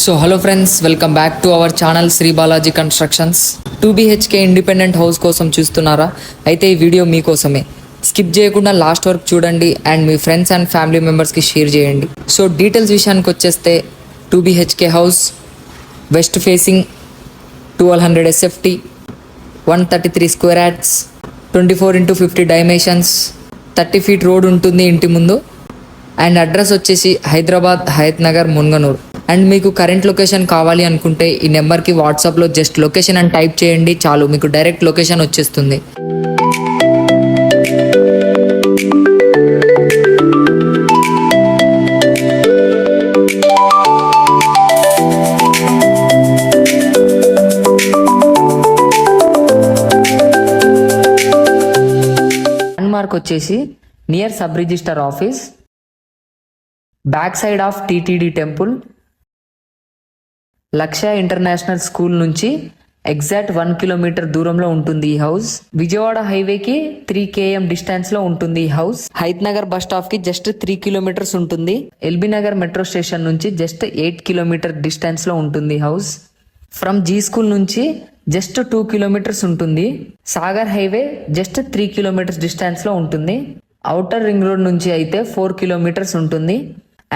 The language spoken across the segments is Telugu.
So hello friends, welcome back to our channel Shri Balaji constructions. 2BHK independent house కోసం చూస్తున్నారా? అయితే ఈ వీడియో మీకోసమే. స్కిప్ చేయకుండా లాస్ట్ వరకు చూడండి and me friends and family మెంబర్స్కి షేర్ చేయండి. సో డీటెయిల్స్ విషయానికి వచ్చేస్తే 2BHK house west facing, 1200 SFT, 133 square yards, 24x50 dimensions, 30 feet road ఉంటుంది ఇంటి ముందు. అండ్ అడ్రస్ వచ్చేసి హైదరాబాద్ హయత్ నగర్ మున్గనూర్. అండ్ మీకు కరెంట్ లొకేషన్ కావాలి అనుకుంటే ఈ నెంబర్కి వాట్సాప్లో జస్ట్ లొకేషన్ అని టైప్ చేయండి చాలు, మీకు డైరెక్ట్ లొకేషన్ వచ్చేస్తుంది. ల్యాండ్మార్క్ వచ్చేసి near sub register office, back side of TTD temple, లక్ష్య ఇంటర్నేషనల్ స్కూల్ నుంచి ఎగ్జాక్ట్ 1 కిలోమీటర్ దూరంలో ఉంటుంది ఈ హౌస్. విజయవాడ హైవేకి 3 km డిస్టెన్స్ లో ఉంటుంది ఈ house. Hayath Nagar bus stop కి జస్ట్ 3 కిలోమీటర్స్ ఉంటుంది. ఎల్బీ నగర్ మెట్రో స్టేషన్ నుంచి జస్ట్ 8 కిలోమీటర్ డిస్టెన్స్ లో ఉంటుంది హౌస్. ఫ్రమ్ జీ స్కూల్ నుంచి జస్ట్ 2 కిలోమీటర్స్ ఉంటుంది. Sagar highway just 3 kilometres distance లో ఉంటుంది. ఔటర్ రింగ్ రోడ్ నుంచి అయితే 4 కిలోమీటర్స్ ఉంటుంది.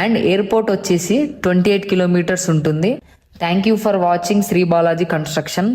అండ్ ఎయిర్పోర్ట్ వచ్చేసి 28 కిలోమీటర్స్ ఉంటుంది. Thank you for watching Shri Balaji construction.